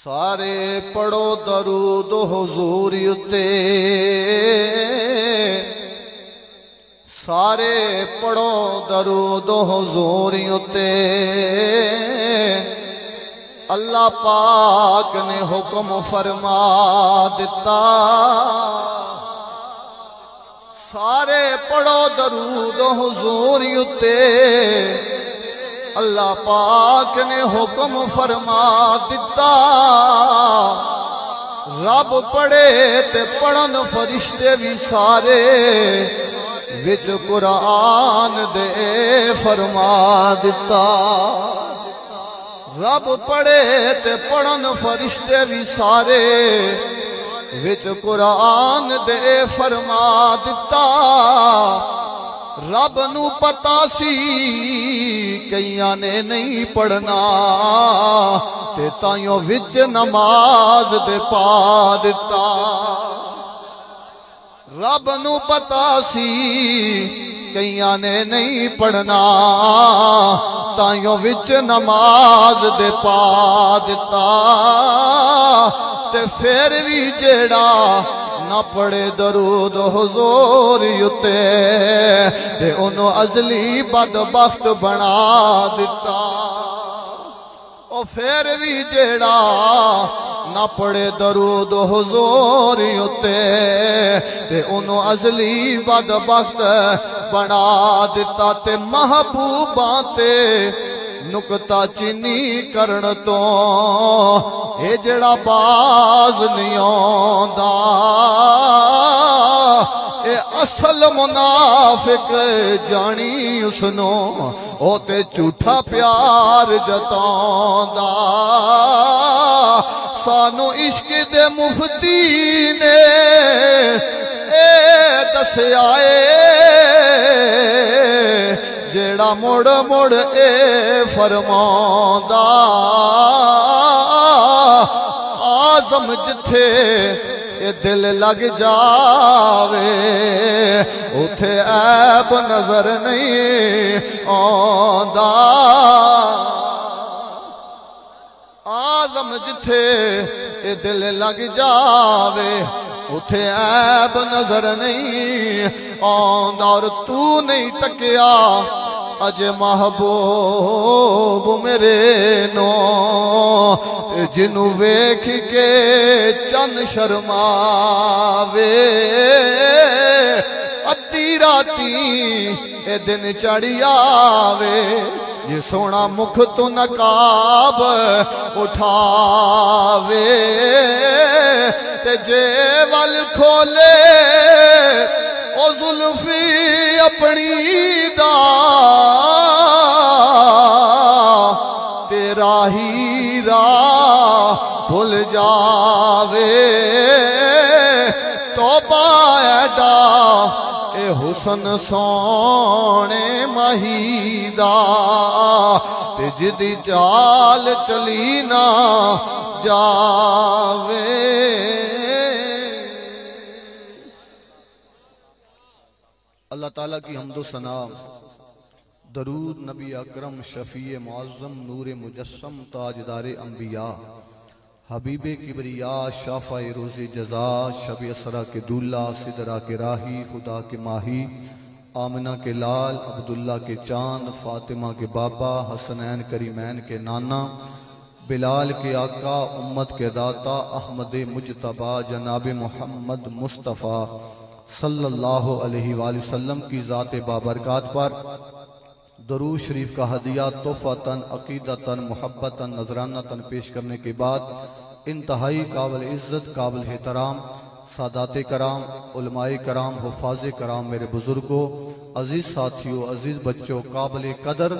سارے پڑھو درود حضور اتے، سارے پڑھو درود حضور اتے، اللہ پاک نے حکم فرما دیتا۔ سارے پڑھو درود حضور اتے، اللہ پاک نے حکم فرما دیتا۔ رب پڑھے تے پڑھن فرشتے بھی سارے، وچ قرآن دے فرما دیتا۔ رب پڑھے تے پڑھن فرشتے بھی سارے، وچ قرآن دے فرما دیتا۔ رب نو پتا سی کئیاں نے نہیں پڑھنا، تے تائیوں وچ نماز دے پا دیتا۔ رب نو پتا سی کئیاں نے نہیں پڑھنا، تائیوں وچ نماز دے پا دیتا۔ تے پھر بھی جیڑا نہ پڑھے درود حضور اتے، تے انہوں ازلی بدبخت بنا دیتا۔ او پھر بھی جیڑا نہ پڑھے درود حضور اتے، تے انہوں ازلی بدبخت بنا دیتا۔ تے محبوباں تے نکتہ چینی کرن تو اے جڑا باز نہیں آندا، اے اصل منافق جانی اسنو، او تے جھوٹا پیار جتاوندا۔ سانو عشق دے مفتی نے اے دسیا اے، جیڑا مڑ مڑ اے فرماوندا، آزم جتھے اے دل لگ جاوے، اتھے عیب نظر نہیں آندا۔ آزم جتھے اے دل لگ جاوے، اتھے عیب نظر نہیں آندا۔ اور تو نہیں تکیا اج محبوب میرے نو، جنوں ویکھ کے چن شرماوے، ادھی راتی اے دن چڑھی آوے، یہ سونا مکھ تو نقاب اٹھاوے، تے جے ول کھولے او زلفی اپنی دا، تیرا ہی راہ بھول جاوے۔ توبہ ایڈا اے حسن سونے مہیدا، تے جدی چال چلی نہ جاوے۔ اللہ تعالیٰ کی حمد و ثنا، درود نبی اکرم شفیع معظم نور مجسم تاجدار انبیاء، حبیب کبریاء شافع روز جزا، شب اسرا کے دولہ، صدرہ کے راہی، خدا کے ماہی، آمنہ کے لال، عبداللہ کے چاند، فاطمہ کے بابا، حسنین کریمین کے نانا، بلال کے آقا، امت کے داتا، احمد مجتبی جناب محمد مصطفیٰ صلی اللہ علیہ وآلہ وسلم کی ذات بابرکات پر درود شریف کا ہدیہ تحفۃً عقیدتاً محبتاً نذرانتاً پیش کرنے کے بعد، انتہائی قابل عزت قابل احترام سادات کرام، علماء کرام، حفاظ کرام، میرے بزرگوں، عزیز ساتھیوں، عزیز بچوں، قابل قدر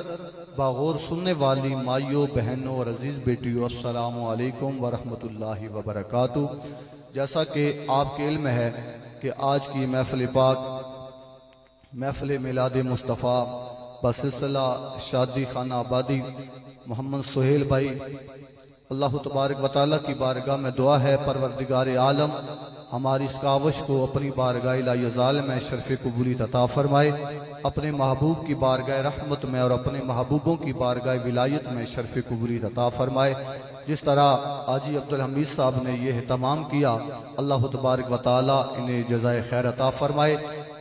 باغور سننے والی مائیوں، بہنوں اور عزیز بیٹیوں، السلام علیکم ورحمۃ اللہ وبرکاتہ۔ جیسا کہ آپ کے علم ہے کہ آج کی محفل پاک، محفل میلاد مصطفیٰ بسلسلہ شادی خانہ آبادی محمد سہیل بھائی، اللہ تبارک و تعالیٰ کی بارگاہ میں دعا ہے پروردگار عالم ہماری اس کاوش کو اپنی بارگاہ الہی ازال میں شرف قبولیت عطا فرمائے، اپنے محبوب کی بارگاہ رحمت میں اور اپنے محبوبوں کی بارگاہ ولایت میں شرف قبولیت عطا فرمائے۔ جس طرح حاجی عبدالحمید صاحب نے یہ اہتمام کیا، اللہ تبارک و تعالی انہیں جزائے خیر عطا فرمائے۔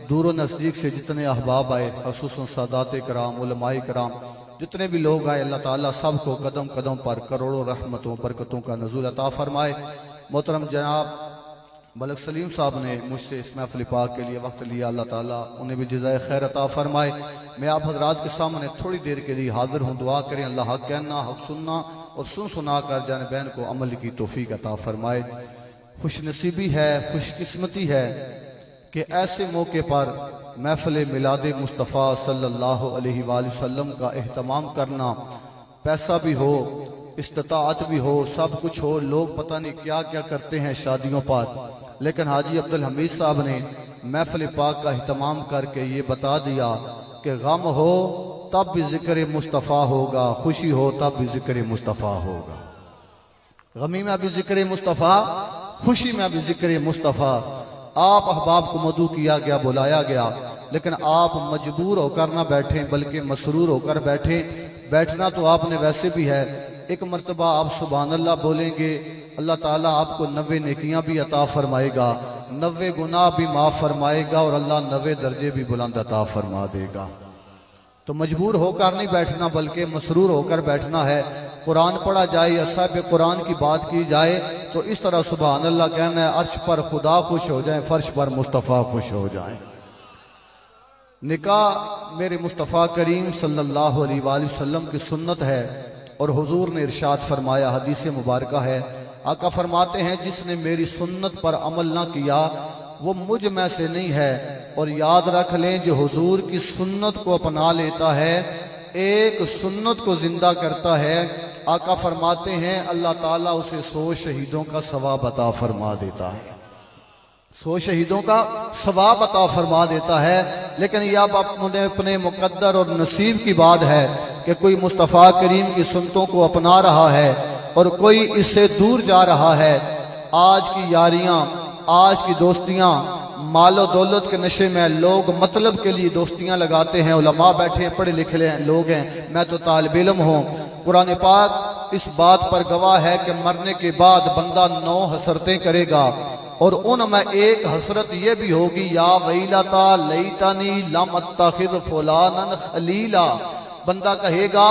دور و نزدیک سے جتنے احباب آئے، خصوصاً سادات کرام، علماء کرام، جتنے بھی لوگ آئے، اللہ تعالیٰ سب کو قدم قدم پر کروڑوں رحمتوں برکتوں کا نزول عطا فرمائے۔ محترم جناب ملک سلیم صاحب نے مجھ سے اس محفل پاک کے لیے وقت لیا، اللہ تعالیٰ انہیں بھی جزائے خیر عطا فرمائے۔ میں آپ حضرات کے سامنے تھوڑی دیر کے لیے حاضر ہوں، دعا کریں اللہ حق کہنا، حق سننا اور سنا کر جانبین کو عمل کی توفیق عطا فرمائے۔ خوش نصیبی ہے، خوش قسمتی ہے کہ ایسے موقع پر محفل میلاد مصطفیٰ صلی اللہ علیہ وآلہ وسلم کا اہتمام کرنا، پیسہ بھی ہو، استطاعت بھی ہو، سب کچھ ہو، لوگ پتہ نہیں کیا کیا کرتے ہیں شادیوں پر، لیکن حاجی عبدالحمید صاحب نے محفل پاک کا اہتمام کر کے یہ بتا دیا کہ غم ہو تب بھی ذکر مصطفیٰ ہوگا، خوشی ہو تب بھی ذکر مصطفیٰ ہوگا۔ غمی میں بھی ذکر مصطفیٰ، خوشی میں بھی ذکر مصطفیٰ۔ آپ احباب کو مدعو کیا گیا، بلایا گیا، لیکن آپ مجبور ہو کر نہ بیٹھیں بلکہ مسرور ہو کر بیٹھیں۔ بیٹھنا تو آپ نے ویسے بھی ہے، ایک مرتبہ آپ سبحان اللہ بولیں گے، اللہ تعالیٰ آپ کو 90 نیکیاں بھی عطا فرمائے گا، 90 گناہ بھی معاف فرمائے گا، اور اللہ 90 درجے بھی بلند عطا فرما دے گا۔ تو مجبور ہو کر نہیں بیٹھنا بلکہ مسرور ہو کر بیٹھنا ہے۔ قرآن پڑھا جائے، اصحاب قرآن کی بات کی جائے تو اس طرح سبحان اللہ کہنا ہے، عرش پر خدا خوش ہو جائیں، فرش پر مصطفیٰ خوش ہو جائیں۔ نکاح میرے مصطفیٰ کریم صلی اللہ علیہ وآلہ وسلم کی سنت ہے، اور حضور نے ارشاد فرمایا، حدیث مبارکہ ہے، آقا فرماتے ہیں جس نے میری سنت پر عمل نہ کیا وہ مجھ میں سے نہیں ہے۔ اور یاد رکھ لیں جو حضور کی سنت کو اپنا لیتا ہے، ایک سنت کو زندہ کرتا ہے، آقا فرماتے ہیں اللہ تعالیٰ اسے 100 شہیدوں کا ثواب عطا فرما دیتا ہے، 100 شہیدوں کا ثواب عطا فرما دیتا ہے۔ لیکن یہ اب اپنے مقدر اور نصیب کی بات ہے کہ کوئی مصطفیٰ کریم کی سنتوں کو اپنا رہا ہے اور کوئی اس سے دور جا رہا ہے۔ آج کی یاریاں، آج کی دوستیاں، مال و دولت کے نشے میں لوگ مطلب کے لیے دوستیاں لگاتے ہیں۔ علماء بیٹھے ہیں، پڑھے لکھے لوگ ہیں، میں تو طالب علم ہوں۔ قرآن پاک اس بات پر گواہ ہے کہ مرنے کے بعد بندہ 9 حسرتیں کرے گا، اور ان میں ایک حسرت یہ بھی ہوگی، یا ویلتا لیتنی لم اتخذ فلانا خلیلا۔ بندہ کہے گا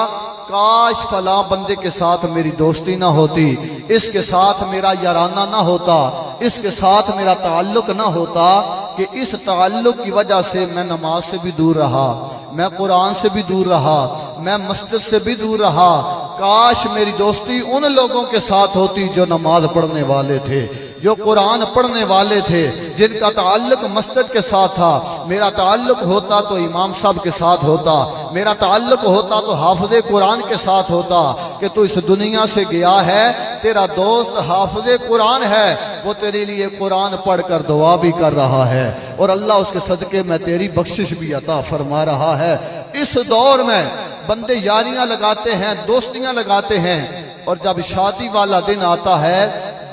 کاش فلاں بندے کے ساتھ میری دوستی نہ ہوتی، اس کے ساتھ میرا یارانہ نہ ہوتا، اس کے ساتھ میرا تعلق نہ ہوتا، کہ اس تعلق کی وجہ سے میں نماز سے بھی دور رہا، میں قرآن سے بھی دور رہا، میں مسجد سے بھی دور رہا۔ کاش میری دوستی ان لوگوں کے ساتھ ہوتی جو نماز پڑھنے والے تھے، جو قرآن پڑھنے والے تھے، جن کا تعلق مسجد کے ساتھ تھا۔ میرا تعلق ہوتا تو امام صاحب کے ساتھ ہوتا، میرا تعلق ہوتا تو حافظ قرآن کے ساتھ ہوتا، کہ تو اس دنیا سے گیا ہے، تیرا دوست حافظ قرآن ہے، وہ تیرے لیے قرآن پڑھ کر دعا بھی کر رہا ہے، اور اللہ اس کے صدقے میں تیری بخشش بھی عطا فرما رہا ہے۔ اس دور میں بندے یاریاں لگاتے ہیں، دوستیاں لگاتے ہیں، اور جب شادی والا دن آتا ہے،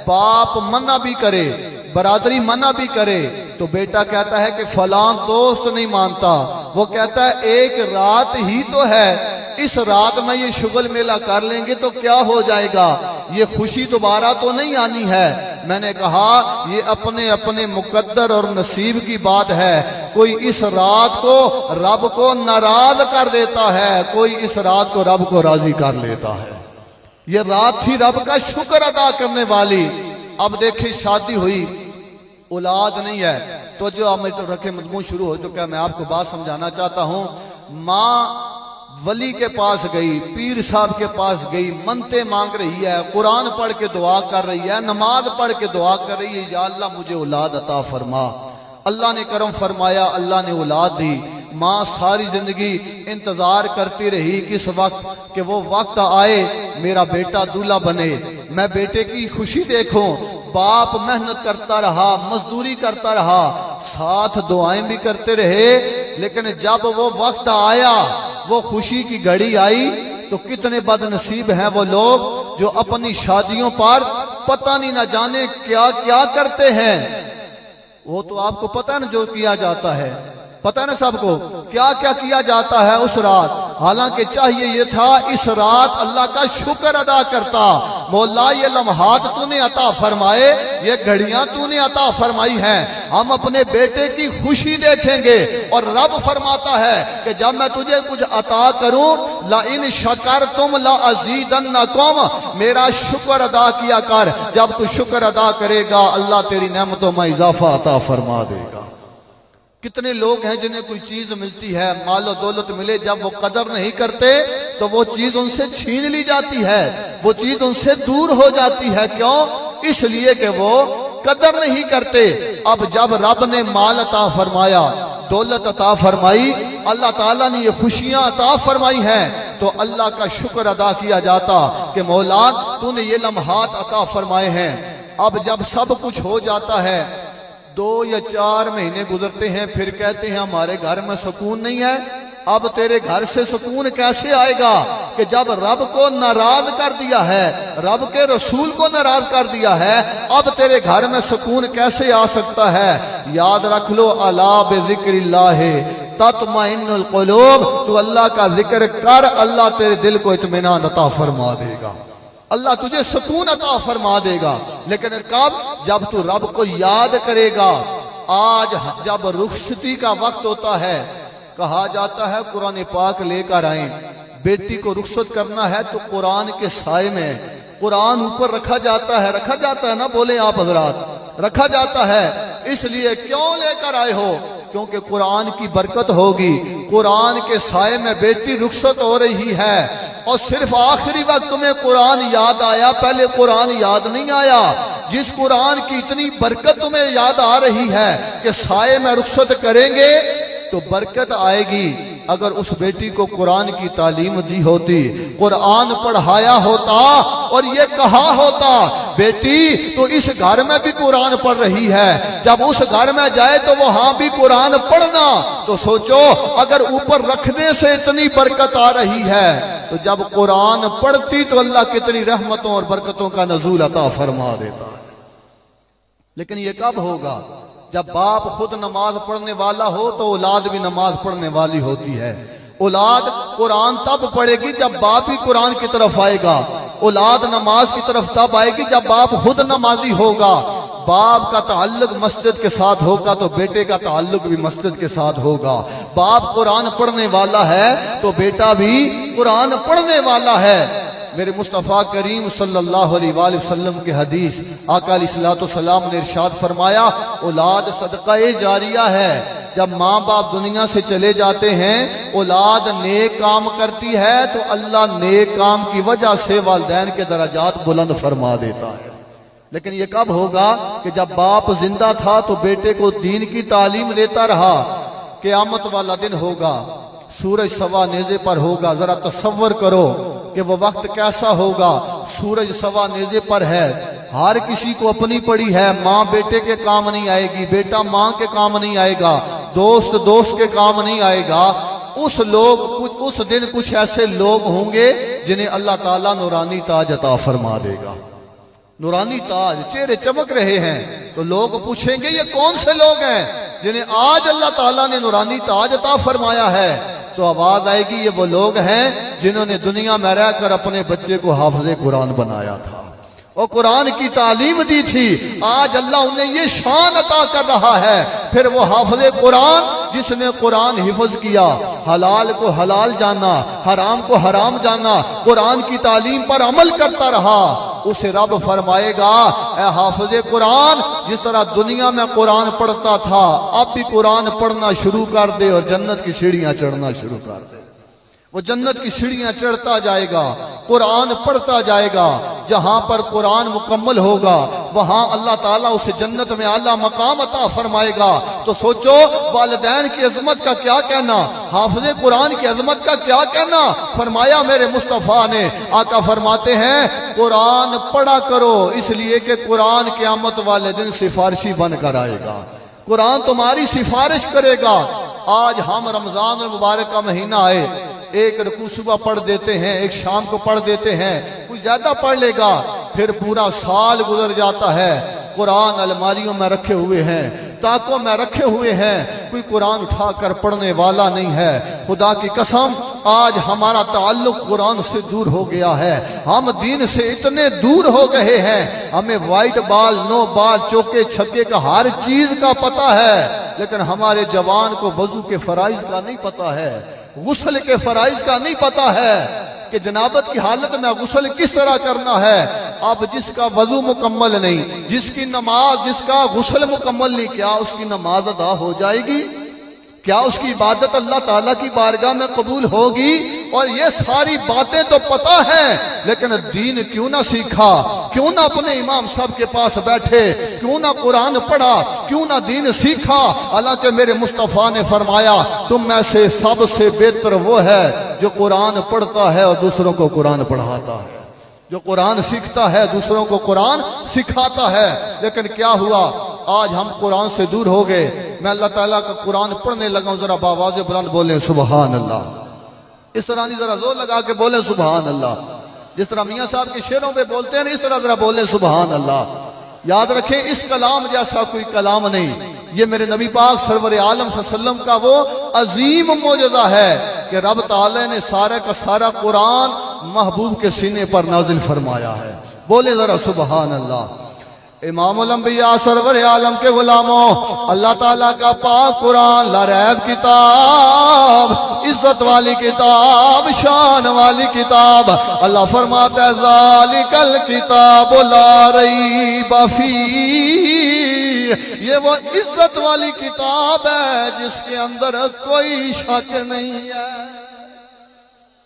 باپ منع بھی کرے، برادری منع بھی کرے، تو بیٹا کہتا ہے کہ فلاں دوست نہیں مانتا، وہ کہتا ہے ایک رات ہی تو ہے، اس رات میں یہ شغل میلہ کر لیں گے تو کیا ہو جائے گا، یہ خوشی دوبارہ تو نہیں آنی ہے۔ میں نے کہا یہ اپنے اپنے مقدر اور نصیب کی بات ہے، کوئی اس رات کو رب کو ناراض کر دیتا ہے، کوئی اس رات کو رب کو راضی کر لیتا ہے۔ یہ رات تھی رب کا شکر ادا کرنے والی۔ اب دیکھیں شادی ہوئی، اولاد نہیں ہے، تو جو آپ رکھے مضمون شروع ہو چکا ہے، میں آپ کو بات سمجھانا چاہتا ہوں۔ ماں ولی کے پاس گئی، پیر صاحب کے پاس گئی، منتیں مانگ رہی ہے، قرآن پڑھ کے دعا کر رہی ہے، نماز پڑھ کے دعا کر رہی ہے، یا اللہ مجھے اولاد عطا فرما۔ اللہ نے کرم فرمایا، اللہ نے اولاد دی۔ ماں ساری زندگی انتظار کرتی رہی کس وقت کہ وہ وقت آئے میرا بیٹا دولہا بنے، میں بیٹے کی خوشی دیکھوں۔ باپ محنت کرتا رہا، مزدوری کرتا رہا، ساتھ دعائیں بھی کرتے رہے، لیکن جب وہ وقت آیا، وہ خوشی کی گھڑی آئی، تو کتنے بد نصیب ہیں وہ لوگ جو اپنی شادیوں پر پتہ نہیں نہ جانے کیا کیا کرتے ہیں. وہ تو آپ کو پتہ نا جو کیا جاتا ہے, پتہ نا سب کو کیا کیا کیا جاتا ہے اس رات. حالانکہ چاہیے یہ تھا اس رات اللہ کا شکر ادا کرتا. مولا یہ لمحات تو نے عطا فرمائے, یہ گھڑیاں تو نے عطا فرمائی ہیں, ہم اپنے بیٹے کی خوشی دیکھیں گے. اور رب فرماتا ہے کہ جب میں تجھے کچھ عطا کروں, لَإِن شَكَرْتُمْ لَأَزِيدَنَّكُمْ, میرا شکر ادا کیا کر. جب تو شکر ادا کرے گا اللہ تیری نعمتوں میں اضافہ عطا فرما دے گا. کتنے لوگ ہیں جنہیں کوئی چیز ملتی ہے, مال و دولت ملے, جب وہ قدر نہیں کرتے تو وہ چیز ان سے چھین لی جاتی ہے, وہ چیز ان سے دور ہو جاتی ہے. کیوں؟ اس لیے کہ وہ قدر نہیں کرتے. اب جب رب نے مال عطا فرمایا, دولت عطا فرمائی, اللہ تعالیٰ نے یہ خوشیاں عطا فرمائی ہیں, تو اللہ کا شکر ادا کیا جاتا کہ مولا تو نے یہ لمحات عطا فرمائے ہیں. اب جب سب کچھ ہو جاتا ہے, 2 یا 4 مہینے گزرتے ہیں, پھر کہتے ہیں ہمارے گھر میں سکون نہیں ہے. اب تیرے گھر سے سکون کیسے آئے گا کہ جب رب کو ناراض کر دیا ہے, رب کے رسول کو ناراض کر دیا ہے, اب تیرے گھر میں سکون کیسے آ سکتا ہے؟ یاد رکھ لو, الا بذکر اللہ تطمئن القلوب, تو اللہ کا ذکر کر, اللہ تیرے دل کو اطمینان عطا فرما دے گا, اللہ تجھے سکون عطا فرما دے گا. لیکن کب؟ جب تو رب کو یاد کرے گا. آج جب رخصتی کا وقت ہوتا ہے, کہا جاتا ہے قرآن پاک لے کر آئیں. بیٹی کو رخصت کرنا ہے تو قرآن کے سائے میں قرآن اوپر رکھا جاتا ہے نا, بولیں آپ حضرات, رکھا جاتا ہے. اس لیے کیوں لے کر آئے ہو؟ کیونکہ قرآن کی برکت ہوگی. قرآن کے سائے میں بیٹی رخصت ہو رہی ہے, اور صرف آخری وقت تمہیں قرآن یاد آیا, پہلے قرآن یاد نہیں آیا. جس قرآن کی اتنی برکت تمہیں یاد آ رہی ہے کہ سائے میں رخصت کریں گے تو برکت آئے گی. اگر اس بیٹی کو قرآن کی تعلیم دی ہوتی, قرآن پڑھایا ہوتا, اور یہ کہا ہوتا بیٹی تو اس گھر میں بھی قرآن پڑھ رہی ہے, جب اس گھر میں جائے تو وہاں بھی قرآن پڑھنا, تو سوچو اگر اوپر رکھنے سے اتنی برکت آ رہی ہے تو جب قرآن پڑھتی تو اللہ کتنی رحمتوں اور برکتوں کا نزول عطا فرما دیتا ہے. لیکن یہ کب ہوگا؟ جب باپ خود نماز پڑھنے والا ہو تو اولاد بھی نماز پڑھنے والی ہوتی ہے. اولاد قرآن تب پڑھے گی جب باپ بھی قرآن کی طرف آئے گا. اولاد نماز کی طرف تب آئے گی جب باپ خود نمازی ہوگا. باپ کا تعلق مسجد کے ساتھ ہوگا تو بیٹے کا تعلق بھی مسجد کے ساتھ ہوگا. باپ قرآن پڑھنے والا ہے تو بیٹا بھی قرآن پڑھنے والا ہے. میرے مصطفیٰ کریم صلی اللہ علیہ وآلہ وسلم کے حدیث, آقا علیہ الصلوۃ والسلام نے ارشاد فرمایا, اولاد صدقہ جاریہ ہے. جب ماں باپ دنیا سے چلے جاتے ہیں, اولاد نیک کام کرتی ہے تو اللہ نیک کام کی وجہ سے والدین کے درجات بلند فرما دیتا ہے. لیکن یہ کب ہوگا کہ جب باپ زندہ تھا تو بیٹے کو دین کی تعلیم دیتا رہا. قیامت والا دن ہوگا, سورج سوا نیزے پر ہوگا. ذرا تصور کرو کہ وہ وقت کیسا ہوگا. سورج سوا نیزے پر ہے, ہر کسی کو اپنی پڑی ہے. ماں بیٹے کے کام نہیں آئے گی, بیٹا ماں کے کام نہیں آئے گا, دوست دوست کے کام نہیں آئے گا. اس دن کچھ ایسے لوگ ہوں گے جنہیں اللہ تعالیٰ نورانی تاج عطا فرما دے گا. نورانی تاج, چہرے چمک رہے ہیں, تو لوگ پوچھیں گے یہ کون سے لوگ ہیں جنہیں آج اللہ تعالیٰ نے نورانی تاج عطا فرمایا ہے؟ تو آواز آئے گی یہ وہ لوگ ہیں جنہوں نے دنیا میں رہ کر اپنے بچے کو حافظ قرآن بنایا تھا اور قرآن کی تعلیم دی تھی. آج اللہ انہیں یہ شان عطا کر رہا ہے. پھر وہ حافظ قرآن جس نے قرآن حفظ کیا, حلال کو حلال جانا, حرام کو حرام جانا, قرآن کی تعلیم پر عمل کرتا رہا, اسے رب فرمائے گا اے حافظ قرآن, جس طرح دنیا میں قرآن پڑھتا تھا اب بھی قرآن پڑھنا شروع کر دے اور جنت کی سیڑھیاں چڑھنا شروع کر دے. وہ جنت کی سیڑھیاں چڑھتا جائے گا, قرآن پڑھتا جائے گا. جہاں پر قرآن مکمل ہوگا وہاں اللہ تعالیٰ اسے جنت میں اعلیٰ مقام عطا فرمائے گا. تو سوچو والدین کی عظمت کا کیا کہنا, حافظ قرآن کی عظمت کا کیا کہنا. فرمایا میرے مصطفیٰ نے, آقا فرماتے ہیں قرآن پڑھا کرو, اس لیے کہ قرآن قیامت والے دن سفارشی بن کر آئے گا. قرآن تمہاری سفارش کرے گا. آج ہم رمضان المبارک کا مہینہ آئے, ایک رکوع صبح پڑھ دیتے ہیں, ایک شام کو پڑھ دیتے ہیں, کوئی زیادہ پڑھ لے گا. پھر پورا سال گزر جاتا ہے، قرآن الماریوں میں رکھے ہوئے ہیں، تاکوں میں رکھے ہوئے ہیں، کوئی قرآن اٹھا کر پڑھنے والا نہیں ہے۔ خدا کی قسم آج ہمارا تعلق قرآن سے دور ہو گیا ہے، ہم دین سے اتنے دور ہو گئے ہیں، ہمیں وائٹ بال، نو بال، چوکے چھکے کا ہر چیز کا پتہ ہے، لیکن ہمارے جوان کو وضو کے فرائض کا نہیں پتہ ہے، غسل کے فرائض کا نہیں پتہ ہے کہ جنابت کی حالت میں غسل کس طرح کرنا ہے۔ اب جس کا وضو مکمل نہیں، جس کی نماز، جس کا غسل مکمل نہیں، کیا اس کی نماز ادا ہو جائے گی؟ کیا اس کی عبادت اللہ تعالیٰ کی بارگاہ میں قبول ہوگی؟ اور یہ ساری باتیں تو پتہ ہیں، لیکن دین کیوں نہ سیکھا؟ کیوں نہ اپنے امام صاحب کے پاس بیٹھے؟ کیوں نہ قرآن پڑھا؟ کیوں نہ دین سیکھا؟ حالانکہ میرے مصطفیٰ نے فرمایا تم میں سے سب سے بہتر وہ ہے جو قرآن پڑھتا ہے اور دوسروں کو قرآن پڑھاتا ہے، جو قرآن سیکھتا ہے دوسروں کو قرآن سکھاتا ہے۔ لیکن کیا ہوا؟ آج ہم قرآن سے دور ہو گئے۔ میں اللہ تعالیٰ کا قرآن پڑھنے لگا ہوں، ذرا باواز بلند بولیں سبحان اللہ۔ اس طرح نہیں، ذرا زور لگا کے بولیں سبحان اللہ۔ جس طرح میاں صاحب کے شعروں پہ بولتے ہیں نا، اس طرح ذرا بولیں سبحان اللہ۔ یاد رکھیں اس کلام جیسا کوئی کلام نہیں، یہ میرے نبی پاک سرور عالم صلی اللہ علیہ وسلم کا وہ عظیم معجزہ ہے کہ رب تعالی نے سارے کا سارا قرآن محبوب کے سینے پر نازل فرمایا ہے۔ بولے ذرا سبحان اللہ۔ امام الانبیاء سرور عالم کے غلاموں، اللہ تعالیٰ کا پاک قرآن لا ریب کتاب، عزت والی کتاب، شان والی کتاب۔ اللہ فرماتا ہے ذالک الکتاب لا ریب فیہ، یہ وہ عزت والی کتاب ہے جس کے اندر کوئی شک نہیں ہے،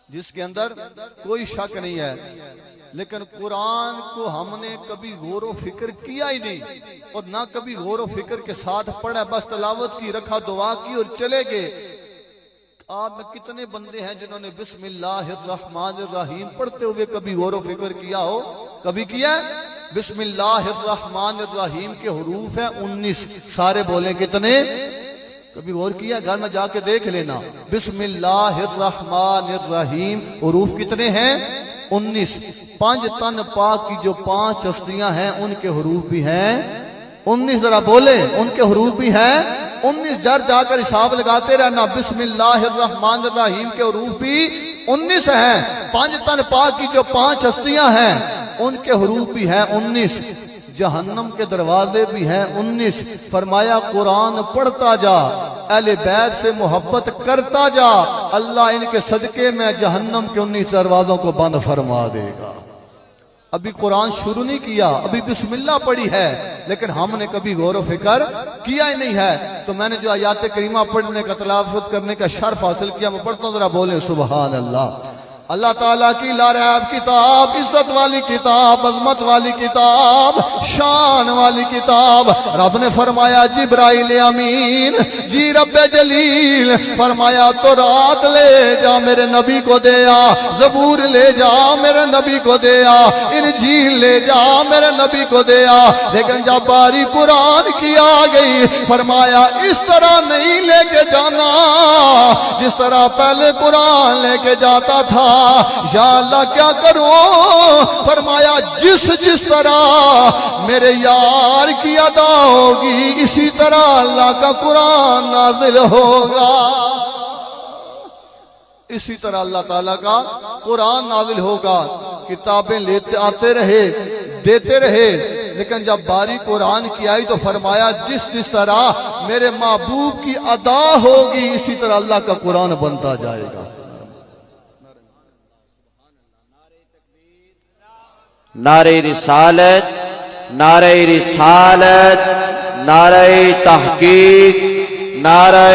جس کے اندر کوئی شک نہیں ہے۔ لیکن قرآن کو ہم نے کبھی غور و فکر کیا ہی نہیں، اور نہ کبھی غور و فکر کے ساتھ پڑھا، بس تلاوت کی، رکھا، دعا کی اور چلے گئے۔ آپ میں کتنے بندے ہیں جنہوں نے بسم اللہ الرحمن الرحیم پڑھتے ہوئے کبھی غور و فکر کیا ہو؟ کبھی کیا ہے؟ بسم اللہ الرحمن الرحیم کے حروف ہیں 19، سارے بولیں کتنے؟ کبھی غور کیا؟ گھر میں جا کے دیکھ لینا، بسم اللہ الرحمن الرحیم حروف کتنے ہیں؟ 19۔ پانچ تن پاک کی جو 5 ہستیاں ہیں ان کے حروف بھی ہیں 19، ذرا بولیں ان کے حروف بھی ہیں 19۔ جا کر حساب لگاتے رہنا، بسم اللہ الرحمن الرحیم کے حروف بھی 19 ہیں۔ 5 تن پاک کی جو 5 ہستیاں ہیں ان کے حروف بھی ہیں 19۔ جہنم کے دروازے بھی ہیں 19۔ فرمایا قرآن پڑھتا جا، اہل بیت سے محبت کرتا جا، اللہ ان کے صدقے میں جہنم کے 19 دروازوں کو بند فرما دے گا۔ ابھی قرآن شروع نہیں کیا، ابھی بسم اللہ پڑھی ہے، لیکن ہم نے کبھی غور و فکر کیا ہی نہیں ہے۔ تو میں نے جو آیات کریمہ پڑھنے کا، تلاوت کرنے کا شرف حاصل کیا، میں پڑھتا ہوں، ذرا بولیں سبحان اللہ۔ اللہ تعالیٰ کی لا ریب کتاب، عزت والی کتاب، عظمت والی کتاب، شان والی کتاب۔ رب نے فرمایا جبرائیل امین جی رب جلیل، فرمایا تو رات لے جا میرے نبی کو دیا، زبور لے جا میرے نبی کو دیا، انجیل لے جا میرے نبی کو دیا۔ لیکن جب باری قرآن کی آ گئی، فرمایا اس طرح نہیں لے کے جانا جس طرح پہلے قرآن لے کے جاتا تھا۔ یا اللہ کیا کروں؟ فرمایا جس طرح میرے یار کی ادا ہوگی اسی طرح اللہ کا قرآن نازل ہوگا، اسی طرح اللہ تعالیٰ کا قرآن نازل ہوگا۔ کتابیں لیتے آتے رہے، دیتے رہے، لیکن جب باری قرآن کی آئی تو فرمایا جس طرح میرے محبوب کی ادا ہوگی اسی طرح اللہ کا قرآن بنتا جائے گا۔ نعرہ رسالت، نعرہ رسالت، نعرہ تحقیق، نعرہ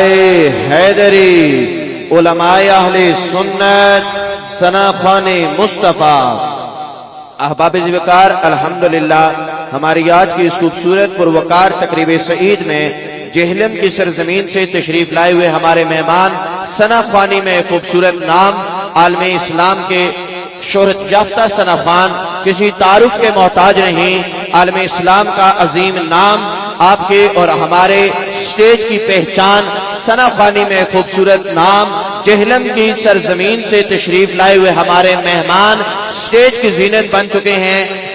حیدری، علماء اہل سنت، ثنا خوان مصطفیٰ۔ احباب وقار، الحمدللہ ہماری آج کی اس خوبصورت پروقار تقریب سعید میں جہلم کی سرزمین سے تشریف لائے ہوئے ہمارے مہمان ثنا خوانی میں خوبصورت نام، عالم اسلام کے شہرت یافتہ ثنا خوان، کسی تعارف کے محتاج نہیں، عالم اسلام کا عظیم نام، آپ کے اور ہمارے سٹیج کی پہچان، ثنا خوانی میں خوبصورت نام، جہلم کی سرزمین سے تشریف لائے ہوئے ہمارے مہمان سٹیج کی زینت بن چکے ہیں۔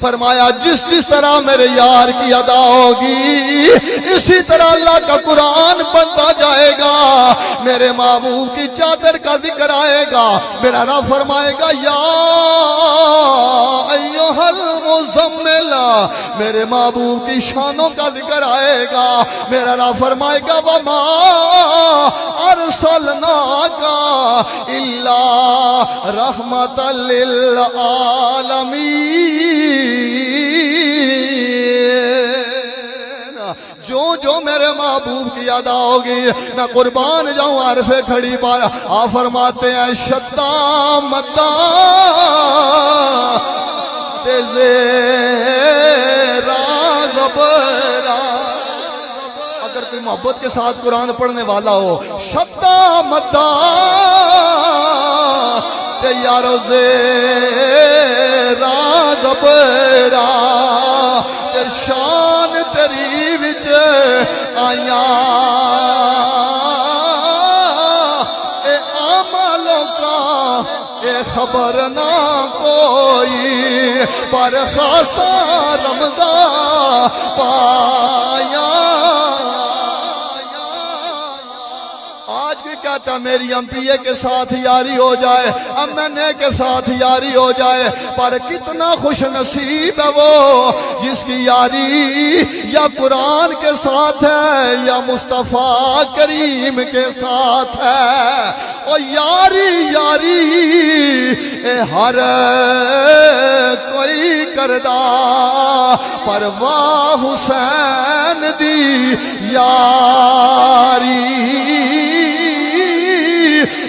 فرمایا جس جس طرح میرے یار کی ادا ہوگی اسی طرح اللہ کا قرآن بنتا جائے گا، میرے محبوب کی چادر کا ذکر آئے گا، میرا رب فرمائے گا یا ایھا المزمل، میرے محبوب کی شانوں کا ذکر آئے گا، میرا رب فرمائے گا وما ارسلناک الا رحمۃ للعالمین۔ جو میرے محبوب کی ادا ہوگی میں قربان جاؤں عرفے کھڑی پایا آپ فرماتے ہیں شتا مدا تیزے رازبرا، اگر کوئی محبت کے ساتھ قرآن پڑھنے والا ہو شتا مدا تے یارو زے رازبرا تے شان تیری وچ آیا اے عملوں کا اے خبر نہ کوئی پر خاصا رمضان پایا۔ آج بھی کہتا میری ایم پی اے کے ساتھ یاری ہو جائے، ایم این اے کے ساتھ یاری ہو جائے، پر کتنا خوش نصیب ہے وہ جس کی یاری یا قرآن کے ساتھ ہے یا مصطفیٰ کریم کے ساتھ ہے۔ اور یاری اے ہر کوئی کردہ، پر واہ حسین دی یاری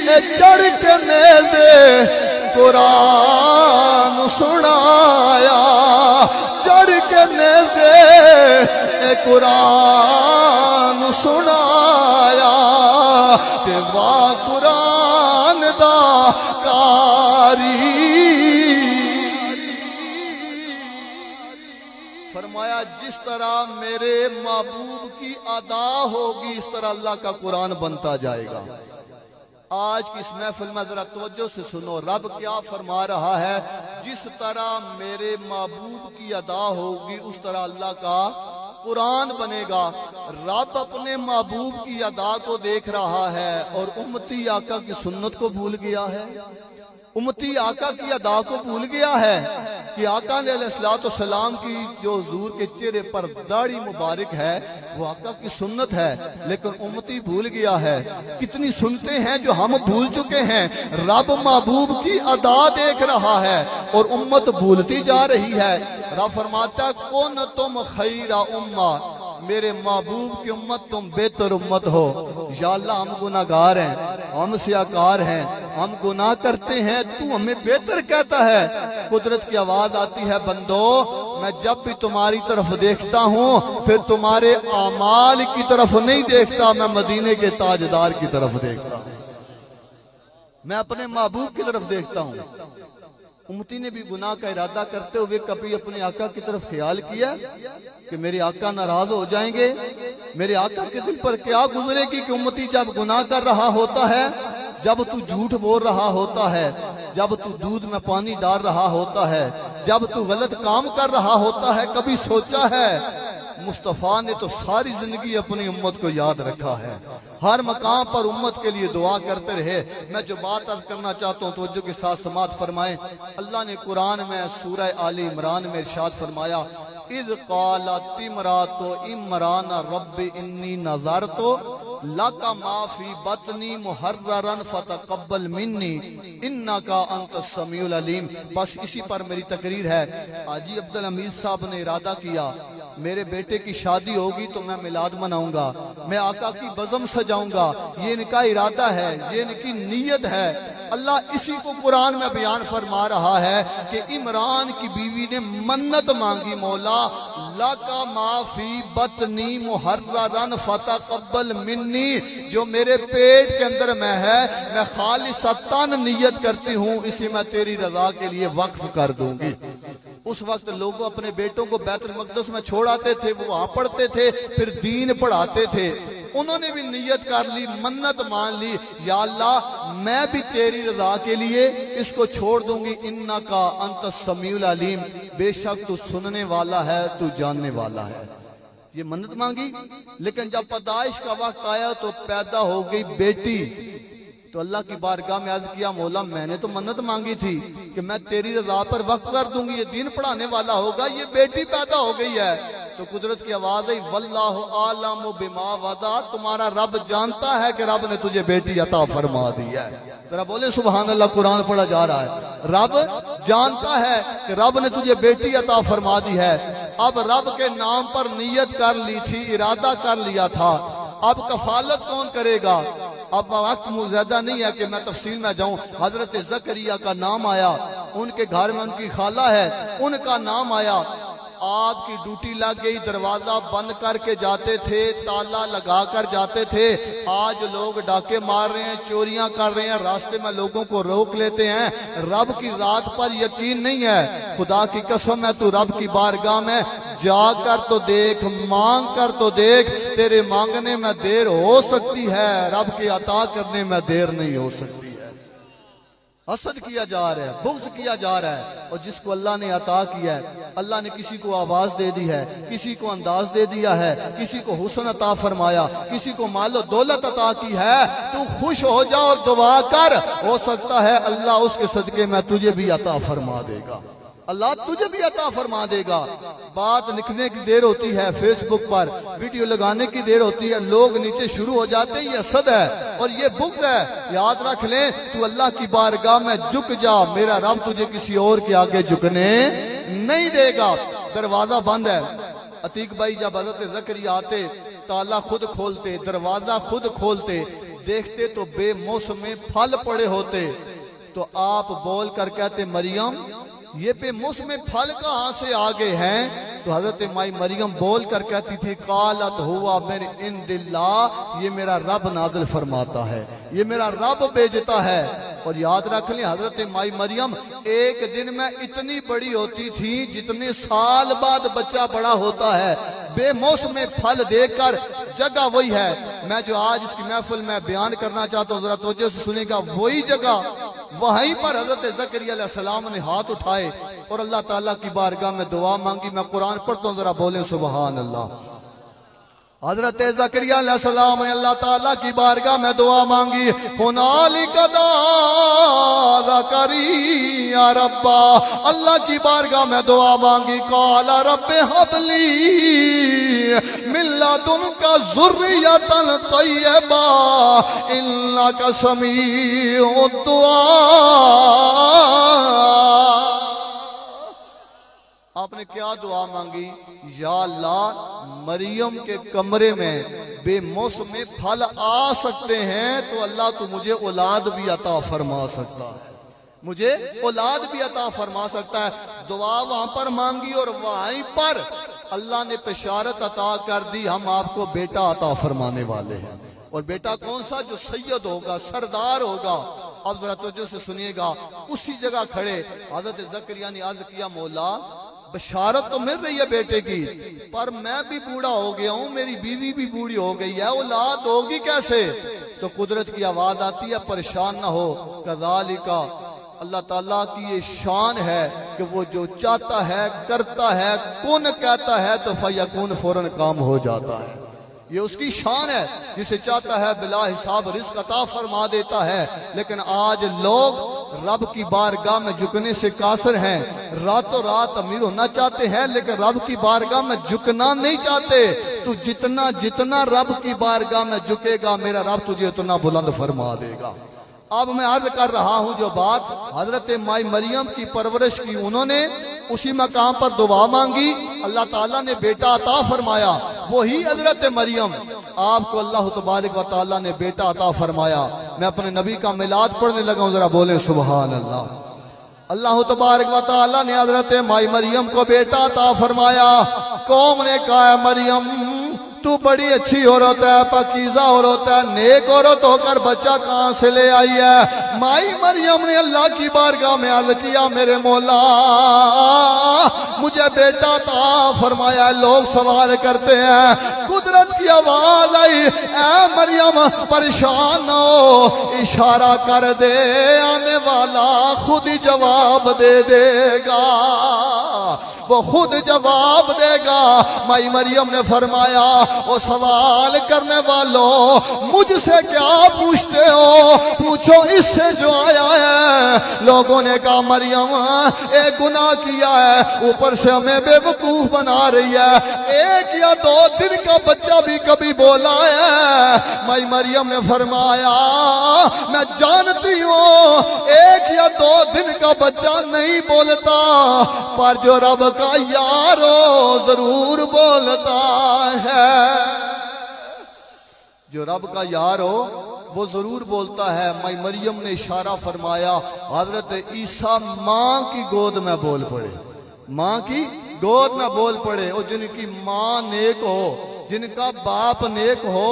اے چڑھ کے نیزے قرآن سنایا، چڑھ کے نیزے اے قرآن سنایا کہ واہ قرآن دا کاری۔ فرمایا جس طرح میرے محبوب کی ادا ہوگی اس طرح اللہ کا قرآن بنتا جائے گا۔ آج کی اس محفل میں ذرا توجہ سے سنو، رب کیا فرما رہا ہے، جس طرح میرے محبوب کی ادا ہوگی اس طرح اللہ کا قرآن بنے گا۔ رب اپنے محبوب کی ادا کو دیکھ رہا ہے اور امتی آقا کی سنت کو بھول گیا ہے، امتی آقا کی ادا کو بھول گیا ہے کہ آقا علیہ السلام کی جو حضور کے چہرے پر داڑھی مبارک ہے وہ آقا کی سنت ہے، لیکن امتی بھول گیا ہے۔ کتنی سنتے ہیں جو ہم بھول چکے ہیں۔ رب محبوب کی ادا دیکھ رہا ہے اور امت بھولتی جا رہی ہے۔ رب فرماتا ہے کون تم خیر امہ، میرے محبوب کی امت تم بہتر امت ہو۔ یا اللہ ہم گناہگار ہیں، ہم سیاکار ہیں، ہم گناہ کرتے ہیں، تو ہمیں بہتر کہتا ہے۔ قدرت کی آواز آتی ہے بندو میں جب بھی تمہاری طرف دیکھتا ہوں پھر تمہارے اعمال کی طرف نہیں دیکھتا، میں مدینے کے تاجدار کی طرف دیکھتا ہوں، میں اپنے محبوب کی طرف دیکھتا ہوں۔ امتی نے بھی گناہ کا ارادہ کرتے ہوئے کبھی اپنے آقا کی طرف خیال کیا کہ میرے آقا ناراض ہو جائیں گے؟ میرے آقا کے دل پر کیا گزرے گی کہ امتی جب گناہ کر رہا ہوتا ہے، جب تو جھوٹ بول رہا ہوتا ہے، جب تو دودھ میں پانی ڈال رہا ہوتا ہے، جب تو غلط کام کر رہا ہوتا ہے، کبھی سوچا ہے؟ مصطفیٰ نے تو ساری زندگی اپنی امت کو یاد رکھا ہے، ہر مقام پر امت کے لیے دعا کرتے رہے۔ میں جو بات عرض کرنا چاہتا ہوں توجہ کے ساتھ سماعت فرمائیں۔ اللہ نے قرآن میں سورہ آل عمران میں ارشاد فرمایا اذ قالت امرأۃ عمران رب انی نذرت لک ما فی بطنی محررا فتقبل منی انک انت السمیع العلیم۔ بس اسی پر میری تقریر ہے۔ حاجی عبدالحمید صاحب نے ارادہ کیا میرے بیٹے کی شادی ہوگی تو میں میلاد مناؤں گا، میں آقا کی بزم سجاؤں گا، یہ ان کا ارادہ ہے، یہ ان کی نیت ہے۔ اللہ اسی کو قرآن میں بیان فرما رہا ہے کہ عمران کی بیوی نے منت مانگی، مولا لَکَ مَا فِی بَطْنِی مُحَرَّرًا فَتَقَبَّلْ مِنِّی، جو میرے پیٹ کے اندر میں ہے میں خالصتاً نیت کرتی ہوں اسے میں تیری رضا کے لیے وقف کر دوں گی۔ اس وقت لوگوں اپنے بیٹوں کو بیت المقدس میں چھوڑ آتے تھے، وہ وہاں پڑھتے تھے، پھر دین پڑھاتے تھے۔ انہوں نے بھی نیت کر لی، منت مان لی، یا اللہ میں بھی تیری رضا کے لیے اس کو چھوڑ دوں گی، انکا انت السمیع العلیم، بے شک تو سننے والا ہے، تو جاننے والا ہے۔ یہ منت مانگی، لیکن جب پیدائش کا وقت آیا تو پیدا ہو گئی بیٹی، تو اللہ کی بارگاہ میں عرض کیا مولا میں نے تو منت مانگی تھی کہ میں تیری رضا پر وقف کر دوں گی، یہ دین پڑھانے والا ہوگا، یہ بیٹی پیدا ہو گئی ہے۔ تو قدرت کی آواز ہے واللہ عالم بما وعدہ، تمہارا رب جانتا ہے کہ رب نے تجھے بیٹی عطا فرما دی ہے۔ ذرا بولے سبحان اللہ، قرآن پڑھا جا رہا ہے، رب جانتا ہے کہ رب نے تجھے بیٹی عطا فرما دی ہے۔ اب رب کے نام پر نیت کر لی تھی، ارادہ کر لیا تھا، اب کفالت کون کرے گا؟ اب وقت زیادہ نہیں ہے کہ میں تفصیل میں جاؤں۔ حضرت زکریا کا نام آیا، ان کے گھر میں ان کی خالہ ہے، ان کا نام آیا، آپ کی ڈیوٹی لگ گئی، دروازہ بند کر کے جاتے تھے، تالا لگا کر جاتے تھے۔ آج لوگ ڈاکے مار رہے ہیں، چوریاں کر رہے ہیں، راستے میں لوگوں کو روک لیتے ہیں، رب کی ذات پر یقین نہیں ہے۔ خدا کی قسم ہے، تو رب کی بارگاہ میں جا کر تو دیکھ، مانگ کر تو دیکھ، تیرے مانگنے میں دیر ہو سکتی ہے، رب کی عطا کرنے میں دیر نہیں ہو سکتی ہے۔ حسد کیا جا رہا ہے، بغض کیا جا رہا ہے، اور جس کو اللہ نے عطا کیا ہے، اللہ نے کسی کو آواز دے دی ہے، کسی کو انداز دے دیا ہے، کسی کو حسن عطا فرمایا، کسی کو مال و دولت عطا کی ہے، تو خوش ہو جا اور دعا کر، ہو سکتا ہے اللہ اس کے صدقے میں تجھے بھی عطا فرما دے گا، اللہ تجھے بھی عطا فرما دے گا۔ بات لکھنے کی دیر ہوتی ہے، فیس بک پر ویڈیو لگانے کی دیر ہوتی ہے، لوگ نیچے شروع ہو جاتے ہیں، یہ حسد ہے اور یہ بغض ہے۔ یاد رکھ لیں، تو اللہ کی بارگاہ میں جھک جا، میرا رب تجھے کسی اور کے آگے جھکنے نہیں دے گا۔ دروازہ بند ہے، عتیق بھائی جب حضرت زکریا آتے، تالا خود کھولتے، دروازہ خود کھولتے، دیکھتے تو بے موسم پھل پڑے ہوتے، تو آپ بول کر کہتے مریم یہ بے موسم پھل کہاں سے آگے ہیں؟ تو حضرت مائی مریم بول کر کہتی تھی قالت ہوا من عند اللہ، یہ میرا رب نازل فرماتا ہے، یہ میرا رب بھیجتا ہے۔ اور یاد رکھ لیں حضرت مائی مریم ایک دن میں اتنی بڑی ہوتی تھی جتنے سال بعد بچہ بڑا ہوتا ہے، بے موسم پھل دے کر۔ جگہ وہی ہے، میں جو آج اس کی محفل میں بیان کرنا چاہتا ہوں، ذرا توجہ سے سنیں گا، وہی جگہ وہیں پر حضرت زکریا علیہ السلام نے ہاتھ اٹھائے اور اللہ تعالیٰ کی بارگاہ میں دعا مانگی۔ میں قرآن پڑھتا ہوں، ذرا بولیں سبحان اللہ۔ حضرت زکریا علیہ السلام نے اللہ تعالیٰ کی بارگاہ میں دعا مانگی، ہنالک دعا زکریا ربا، اللہ کی بارگاہ میں دعا مانگی، قال رب ہب لی من لدنک ذریۃ طیبہ انک سمیع الدعاء۔ آپ نے کیا دعا مانگی؟ یا اللہ مریم کے کمرے میں بے موسم پھل آ سکتے ہیں، تو اللہ تو مجھے اولاد بھی عطا فرما سکتا ہے، مجھے اولاد بھی عطا فرما سکتا ہے۔ دعا وہاں پر مانگی اور وہیں پر اللہ نے بشارت عطا کر دی، ہم آپ کو بیٹا عطا فرمانے والے ہیں۔ اور بیٹا کون سا؟ جو سید ہوگا، سردار ہوگا۔ اب ذرا توجہ سے سنیے گا، اسی جگہ کھڑے حضرت زکریا نے عرض کیا مولا بشارت تو مل رہی ہے بیٹے کی، پر میں بھی بوڑھا ہو گیا ہوں، میری بیوی بھی بوڑھی ہو گئی ہے، اولاد ہوگی کیسے؟ تو قدرت کی آواز آتی ہے پریشان نہ ہو، کذالک، اللہ تعالیٰ کی یہ شان ہے کہ وہ جو چاہتا ہے کرتا ہے، کن کہتا ہے تو فیکون فوراً کام ہو جاتا ہے۔ یہ اس کی شان ہے، جسے چاہتا ہے بلا حساب رزق عطا فرما دیتا ہے۔ لیکن آج لوگ رب کی بارگاہ میں جھکنے سے قاصر ہیں، راتوں رات امیر ہونا چاہتے ہیں لیکن رب کی بارگاہ میں جھکنا نہیں چاہتے۔ تو جتنا رب کی بارگاہ میں جھکے گا، میرا رب تجھے اتنا بلند فرما دے گا۔ اب میں عرض کر رہا ہوں جو بات حضرت مائی مریم کی پرورش کی، انہوں نے اسی مقام پر دعا مانگی، اللہ تعالیٰ نے بیٹا عطا فرمایا۔ وہی حضرت مریم، آپ کو اللہ تبارک و تعالیٰ نے بیٹا عطا فرمایا۔ میں اپنے نبی کا میلاد پڑھنے لگا ہوں، ذرا بولیں سبحان اللہ۔ اللہ تبارک و تعالیٰ نے حضرت مائی مریم کو بیٹا عطا فرمایا۔ قوم نے کہا ہے مریم تو بڑی اچھی عورت ہے، پاکیزہ عورت ہے، نیک عورت ہو کر بچہ کہاں سے لے آئی ہے؟ مائی مریم نے اللہ کی بارگاہ میں عرض کیا میرے مولا مجھے بیٹا عطا فرمایا ہے۔ لوگ سوال کرتے ہیں قدرت کی آواز آئی اے مریم پریشان ہو اشارہ کر دے آنے والا خود ہی جواب دے دے گا وہ خود جواب دے گا مائی مریم نے فرمایا وہ سوال کرنے والوں مجھ سے کیا پوچھتے ہو پوچھو اس سے جو آیا ہے لوگوں نے کہا مریم ایک گناہ کیا ہے اوپر سے ہمیں بے وقوف بنا رہی ہے ایک یا دو دن کا بچہ بھی کبھی بولا ہے مائی مریم نے فرمایا میں جانتی ہوں ایک یا دو دن کا بچہ نہیں بولتا پر جو رب کا یارو ضرور بولتا ہے جو رب کا یار ہو وہ ضرور بولتا ہے مائی مریم نے اشارہ فرمایا حضرت عیسیٰ ماں کی گود میں بول پڑے ماں کی گود میں بول پڑے اور جن کی ماں نیک ہو جن کا باپ نیک ہو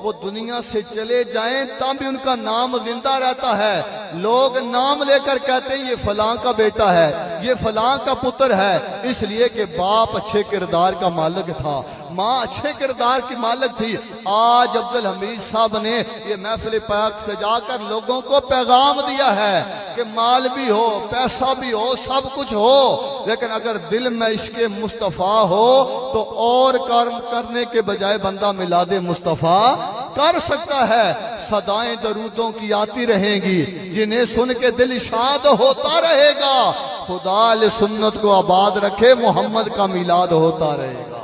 وہ دنیا سے چلے جائیں تب بھی ان کا نام زندہ رہتا ہے لوگ نام لے کر کہتے ہیں یہ فلاں کا بیٹا ہے یہ فلاں کا پتر ہے اس لیے کہ باپ اچھے کردار کا مالک تھا ماں اچھے کردار کی مالک تھی آج عبدالحمید صاحب نے یہ محفل پاک سجا کر لوگوں کو پیغام دیا ہے کہ مال بھی ہو پیسہ بھی ہو سب کچھ ہو لیکن اگر دل میں عشق مصطفیٰ ہو تو اور کام کرنے کے بجائے بندہ میلاد مصطفیٰ کر سکتا ہے صدائیں درودوں کی آتی رہیں گی جنہیں سن کے دل شاد ہوتا رہے گا خدا علیہ سنت کو آباد رکھے محمد کا میلاد ہوتا رہے گا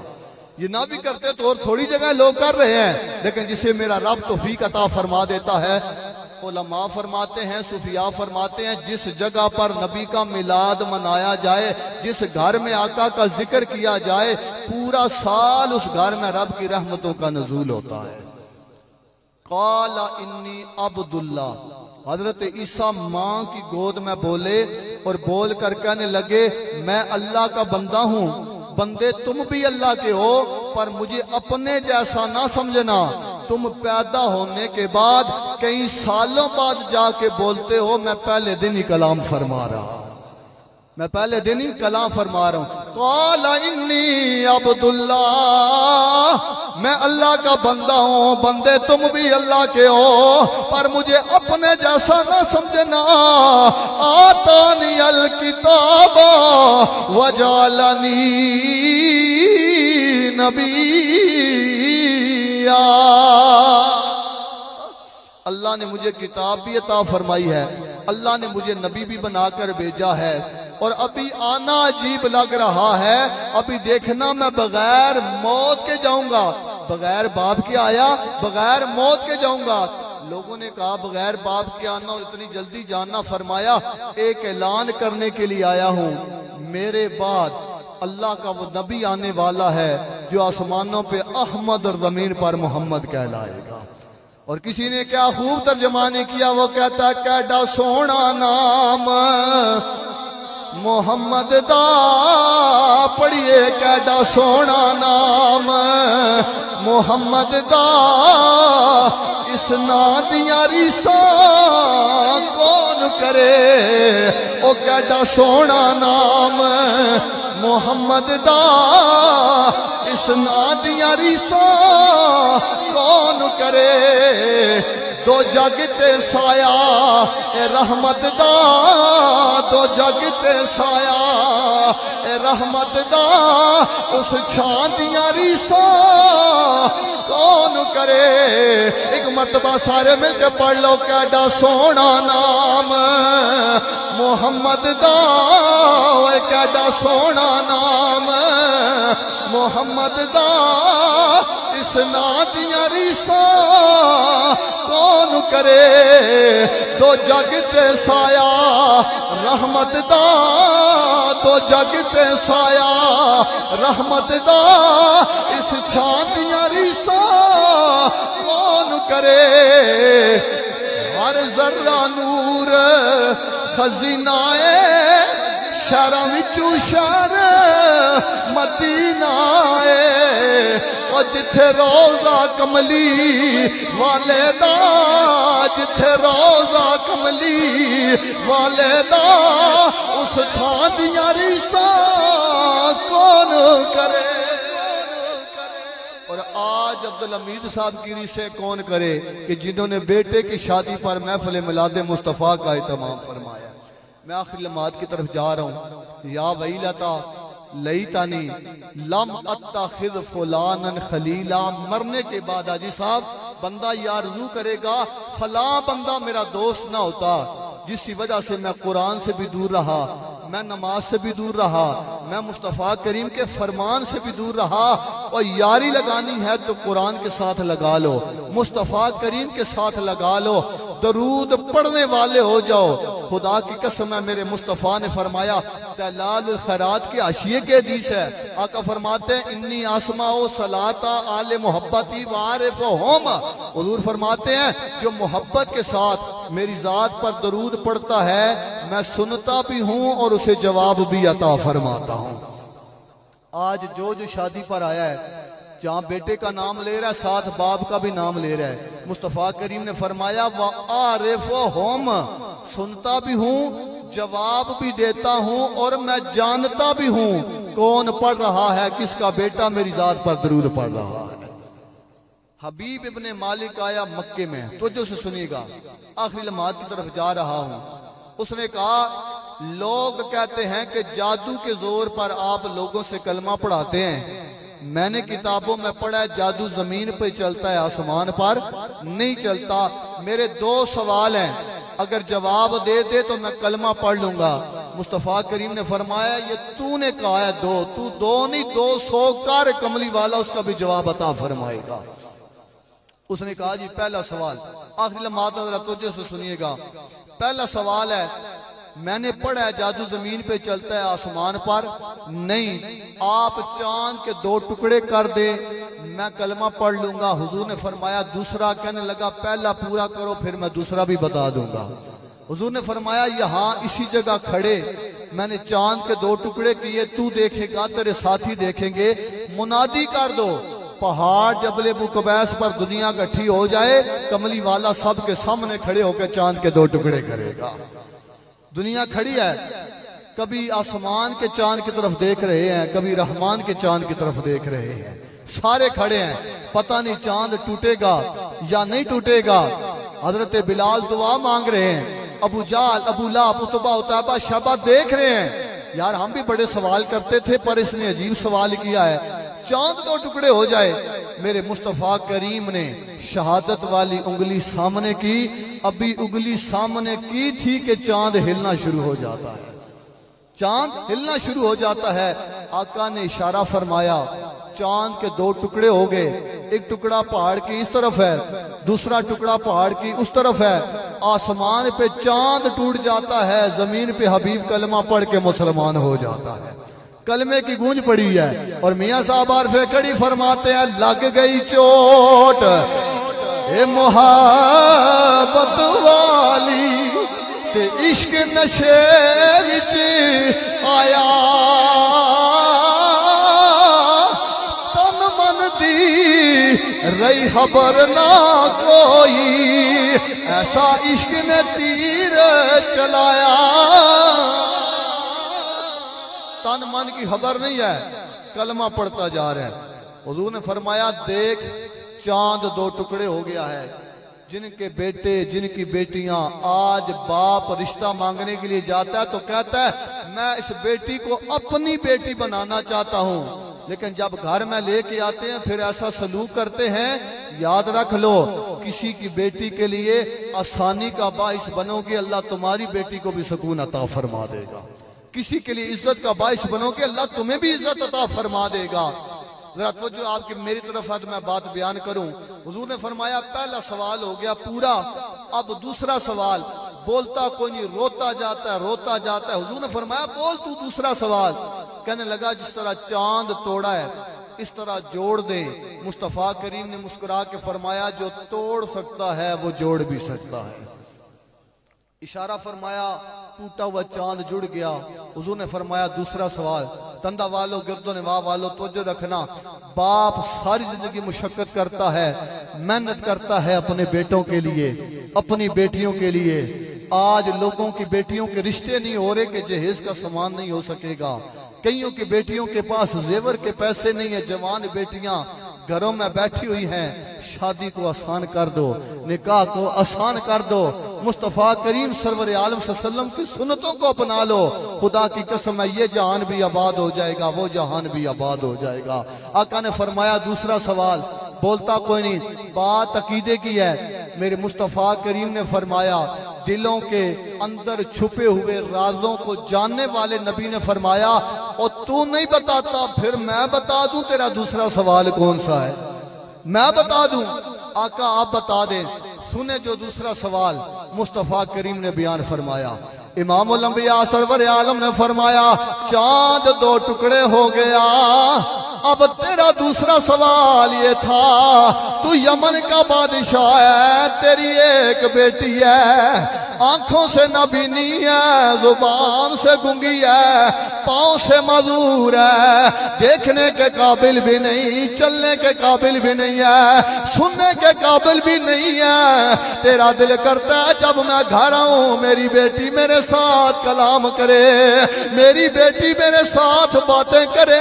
یہ نہ بھی کرتے تو اور تھوڑی جگہ لوگ کر رہے ہیں لیکن جسے میرا رب توفیق عطا فرما دیتا ہے علماء فرماتے ہیں صوفیاء فرماتے ہیں جس جگہ پر نبی کا میلاد منایا جائے جس گھر میں آقا کا ذکر کیا جائے پورا سال اس گھر میں رب کی رحمتوں کا نزول ہوتا ہے قال انی عبداللہ حضرت عیسیٰ ماں کی گود میں بولے اور بول کر کہنے لگے میں اللہ کا بندہ ہوں بندے تم بھی اللہ کے ہو پر مجھے اپنے جیسا نہ سمجھنا تم پیدا ہونے کے بعد کئی سالوں بعد جا کے بولتے ہو میں پہلے دن ہی کلام فرما رہا میں پہلے دن ہی کلام فرما رہا ہوں قال انی عبداللہ میں اللہ کا بندہ ہوں بندے تم بھی اللہ کے ہو پر مجھے اپنے جیسا نہ سمجھنا آتانی الکتاب وجعلنی نبیا اللہ نے مجھے کتاب بھی عطا فرمائی ہے اللہ نے مجھے نبی بھی بنا کر بھیجا ہے اور ابھی آنا عجیب لگ رہا ہے ابھی دیکھنا میں بغیر موت کے جاؤں گا بغیر باپ کے آیا بغیر موت کے جاؤں گا لوگوں نے کہا بغیر باپ کے آنا اور اتنی جلدی جاننا فرمایا ایک اعلان کرنے کے لیے آیا ہوں میرے بعد اللہ کا وہ نبی آنے والا ہے جو آسمانوں پہ احمد اور زمین پر محمد کہلائے گا اور کسی نے کیا خوب ترجمانی کیا وہ کہتا ہے کیڈا سونا نام محمد دا پڑھیے کیڈا سونا نام محمد دا اس نا دیاں ریساں کون کرے او کیڈا سونا نام محمد دا اس نا دیاں ریساں کون کرے دو جگ تے سایہ اے رحمت دا دو جگ تے سایہ اے رحمت دا اس چھان دیاں ریساں کون کرے ایک مرتبہ سارے مل کے پڑھ لو کیڈا سونا نام محمد دا کیڈا سونا نام محمد دا اس نا دیاں ریساں کون کرے دو جگ تے سایہ رحمت دا دو جگ تے سایہ رحمت دا اس چھان دیاں ریساں کون کرے ہر ذرہ نور خزینہ شہراں وچوں شہر مدینہ اور جتھے روضہ کملی والے دا جتھے روضہ کملی والے دا اس تھاں دیاں ریساں کون کرے اور آج حاج عبدالحمید صاحب کی ریسیں کون کرے کہ جنہوں نے بیٹے کی شادی پر محفل میلاد مصطفیٰ کا اہتمام فرمایا۔ میں آخری لمحات کی طرف جا رہا ہوں۔ یا ویلتا لیتنی لم اتخذ فلانا خلیلا، مرنے کے بعد حاجی صاحب بندہ یہ آرزو کرے گا فلاں بندہ میرا دوست نہ ہوتا، جس کی وجہ سے میں قرآن سے بھی دور رہا، میں نماز سے بھی دور رہا، میں مصطفیٰ کریم کے فرمان سے بھی دور رہا۔ اور یاری لگانی ہے تو قرآن کے ساتھ لگا لو، مصطفیٰ کریم کے ساتھ لگا لو، درود پڑھنے والے ہو جاؤ۔ خدا کی قسم ہے، میرے مصطفیٰ نے فرمایا، دلال الخیرات کی حاشیے کے حدیث ہے، آقا فرماتے ہیں انی اسمع صلاۃ آل محبتی وعارفہم، حضور فرماتے ہیں جو محبت کے ساتھ میری ذات پر درود پڑھتا ہے میں سنتا بھی ہوں اور اسے جواب بھی عطا فرماتا ہوں۔ آج جو شادی پر آیا ہے، جہاں بیٹے کا نام لے رہا ہے ساتھ باپ کا بھی نام لے رہا ہے، مصطفیٰ کریم نے فرمایا وَعَارِفُهُمْ، سنتا بھی ہوں، جواب بھی دیتا ہوں اور میں جانتا بھی ہوں کون پڑھ رہا ہے، کس کا بیٹا میری ذات پر درود پڑھ رہا ہے۔ حبیب ابن مالک آیا مکے میں، توجہ سے سنیے گا، آخری لمحات کی طرف جا رہا ہوں۔ اس نے کہا لوگ کہتے ہیں کہ جادو کے زور پر آپ لوگوں سے کلمہ پڑھاتے ہیں، میں نے کتابوں میں پڑھا ہے جادو زمین پہ چلتا ہے، آسمان پر نہیں چلتا۔ میرے دو سوال ہیں، اگر جواب دے دے تو میں کلمہ پڑھ لوں گا۔ مصطفیٰ کریم نے فرمایا یہ تو نے کہا ہے دو، تو دو نہیں 200 کر، کملی والا اس کا بھی جواب عطا فرمائے گا۔ اس نے کہا جی پہلا سوال، آخری لمحات ذرا توجہ سے سنیے گا، پہلا سوال ہے میں نے پڑھا ہے جادو زمین پہ چلتا ہے آسمان پر نہیں، آپ چاند کے 2 ٹکڑے کر دے میں کلمہ پڑھ لوں گا۔ حضور نے فرمایا دوسرا، کہنے لگا پہلا پورا کرو پھر میں دوسرا بھی بتا دوں گا۔ حضور نے فرمایا یہاں اسی جگہ کھڑے میں نے چاند کے 2 ٹکڑے کیے، تو دیکھے گا تیرے ساتھی دیکھیں گے، منادی کر دو پہاڑ جبل ابو قبیس پر دنیا اکٹھی ہو جائے، کملی والا سب کے سامنے کھڑے ہو کے چاند کے 2 ٹکڑے کرے گا۔ دنیا کھڑی ہے، کبھی آسمان کے چاند کی طرف دیکھ رہے ہیں، کبھی رحمان کے چاند کی طرف دیکھ رہے ہیں، سارے کھڑے ہیں، پتہ نہیں چاند ٹوٹے گا یا نہیں ٹوٹے گا۔ حضرت بلال دعا مانگ رہے ہیں، ابو جال، ابو لہب، عتبہ، عتیبہ، شیبہ دیکھ رہے ہیں۔ یار ہم بھی بڑے سوال کرتے تھے پر اس نے عجیب سوال کیا ہے، چاند 2 ٹکڑے ہو جائے۔ میرے مصطفیٰ کریم نے شہادت والی انگلی سامنے کی، ابھی انگلی سامنے کی تھی کہ چاند ہلنا شروع ہو جاتا ہے، چاند ہلنا شروع ہو جاتا ہے۔ آقا نے اشارہ فرمایا، چاند کے 2 ٹکڑے ہو گئے، ایک ٹکڑا پہاڑ کی اس طرف ہے، دوسرا ٹکڑا پہاڑ کی اس طرف ہے۔ آسمان پہ چاند ٹوٹ جاتا ہے، زمین پہ حبیب کلمہ پڑھ کے مسلمان ہو جاتا ہے۔ کلمے کی گونج پڑی ہے اور میاں صاحب عارفے کھڑی فرماتے ہیں لگ گئی چوٹ اے محبت والی تے عشق نشے وچ آیا، تن من دی رہی خبر نہ کوئی، ایسا عشق نے تیر چلایا، تن من کی خبر نہیں ہے، کلمہ پڑھتا جا رہا ہے۔ حضور نے فرمایا دیکھ چاند 2 ٹکڑے ہو گیا ہے، جن کے بیٹے جن کی بیٹیاں آج باپ رشتہ مانگنے کے لیے جاتا ہے تو کہتا ہے میں اس بیٹی کو اپنی بیٹی بنانا چاہتا ہوں، لیکن جب گھر میں لے کے آتے ہیں پھر ایسا سلوک کرتے ہیں، یاد رکھ لو کسی کی بیٹی کے لیے آسانی کا باعث بنو گے اللہ تمہاری بیٹی کو بھی سکون عطا فرما دے گا، کسی کے لیے عزت کا باعث بنو گے اللہ تمہیں بھی عزت عطا فرما دے گا۔ ذرا توجہ آپ کی میری طرف ہے تو میں بات بیان کروں۔ حضور نے فرمایا پہلا سوال ہو گیا پورا، اب دوسرا سوال، بولتا کوئی نہیں، روتا جاتا ہے روتا جاتا ہے۔ حضور نے فرمایا بول تو دوسرا سوال، کہنے لگا جس طرح چاند توڑا ہے اس طرح جوڑ دیں۔ مصطفیٰ کریم نے مسکرا کے فرمایا جو توڑ سکتا ہے وہ جوڑ بھی سکتا ہے۔ اشارہ فرمایا ٹوٹا ہوا چاند جڑ گیا۔ حضور نے فرمایا دوسرا سوال، تندہ والو گرد و نواح والو توجہ رکھنا، باپ ساری زندگی مشقت کرتا ہے، محنت کرتا ہے اپنے بیٹوں کے لیے، اپنی بیٹیوں کے لیے۔ آج لوگوں کی بیٹیوں کے رشتے نہیں ہو رہے کہ جہیز کا سامان نہیں ہو سکے گا، کئیوں کی بیٹیوں کے پاس زیور کے پیسے نہیں ہیں، جوان بیٹیاں گھروں میں بیٹھی ہوئی ہیں، شادی کو آسان کر دو، نکاح کو آسان کر دو، مصطفیٰ کریم سرور عالم صلی اللہ علیہ وسلم کی سنتوں کو اپنا لو، خدا کی قسم ہے یہ جہان بھی آباد ہو جائے گا، وہ جہان بھی آباد ہو جائے گا۔ آقا نے فرمایا دوسرا سوال، بولتا کوئی نہیں، بات عقیدے کی ہے۔ میرے مصطفیٰ کریم نے فرمایا دلوں کے اندر چھپے ہوئے رازوں کو جاننے والے نبی نے فرمایا اور تو نہیں بتاتا پھر میں بتا دوں تیرا دوسرا سوال کون سا ہے؟ میں بتا دوں؟ آقا آپ بتا دیں۔ سنے جو دوسرا سوال مصطفیٰ کریم نے بیان فرمایا، امام الانبیاء سرور عالم نے فرمایا چاند دو ٹکڑے ہو گیا، اب تیرا دوسرا سوال یہ تھا تو یمن کا بادشاہ ہے، تیری ایک بیٹی ہے، آنکھوں سے نہ بینی ہے، زبان سے گنگی ہے، پاؤں سے معذور ہے، دیکھنے کے قابل بھی نہیں، چلنے کے قابل بھی نہیں ہے، سننے کے قابل بھی نہیں ہے۔ تیرا دل کرتا ہے جب میں گھر آؤں میری بیٹی میرے ساتھ کلام کرے، میری بیٹی میرے ساتھ باتیں کرے،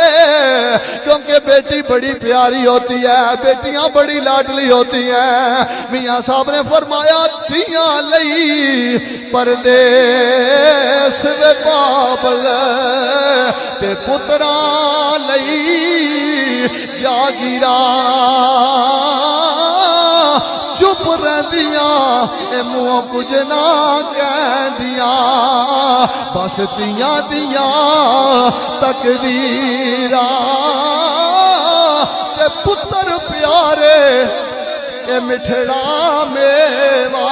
کیونکہ بیٹی بڑی پیاری ہوتی ہے، بیٹیاں بڑی لاڈلی ہوتی ہیں۔ میاں صاحب نے فرمایا تیاں لئی پردیس وے بابل تے پتران لئی جاگیرا، چپ رہدیاں اے منہ کچھ نہ کہندیاں، بس تیاں دیاں تقدیراں تے پتر پیارے اے مٹھڑا میوا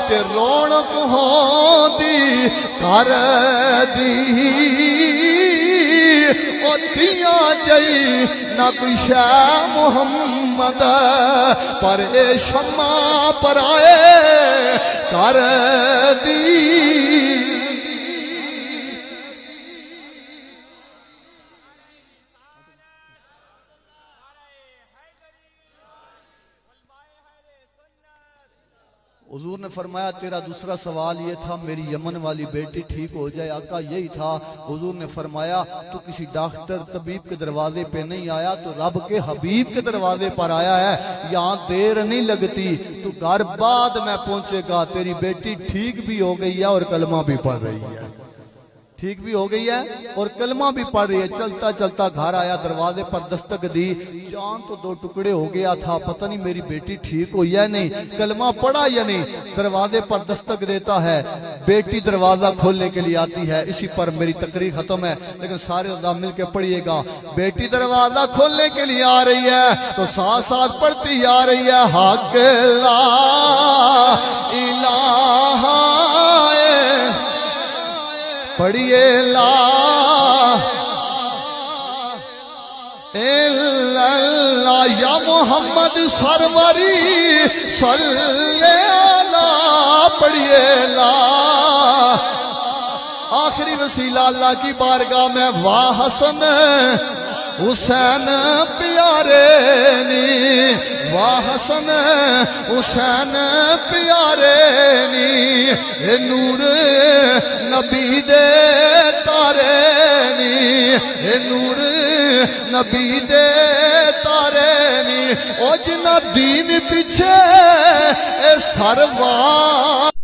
تے رونق ہوندی گھر دی، او دیاں جئی نہ کوئی شے محمد پر اے شمع پر آئے کر دی۔ حضور نے فرمایا تیرا دوسرا سوال یہ تھا میری یمن والی بیٹی ٹھیک ہو جائے، آقا یہی تھا۔ حضور نے فرمایا تو کسی ڈاکٹر طبیب کے دروازے پہ نہیں آیا، تو رب کے حبیب کے دروازے پر آیا ہے، یہاں دیر نہیں لگتی، تو گھر بعد میں پہنچے گا، تیری بیٹی ٹھیک بھی ہو گئی ہے اور کلمہ بھی پڑھ رہی ہے، ٹھیک بھی ہو گئی ہے اور کلمہ بھی پڑھ رہی ہے۔ چلتا چلتا گھر آیا، دروازے پر دستک دی، چاند تو دو ٹکڑے ہو گیا تھا، پتہ نہیں میری بیٹی ٹھیک ہوئی ہے نہیں، کلمہ پڑھا یا نہیں۔ دروازے پر دستک دیتا ہے، بیٹی دروازہ کھولنے کے لیے آتی ہے۔ اسی پر میری تقریر ختم ہے، لیکن سارے عزیز مل کے پڑھیے گا۔ بیٹی دروازہ کھولنے کے لیے آ رہی ہے تو ساتھ ساتھ پڑھتی آ رہی ہے، حق لا الہ پڑھیے لا اللہ یا محمد سروری صلی اللہ پڑھیے لا۔ آخری وسیلہ اللہ کی بارگاہ میں، واہ حسن حسین پیارے نی، واہ حسن حسین پیارے نی، اے نور نبی دے تارے نی، اے نور نبی دے تارے نی، او جنہ دین پیچھے اے سروار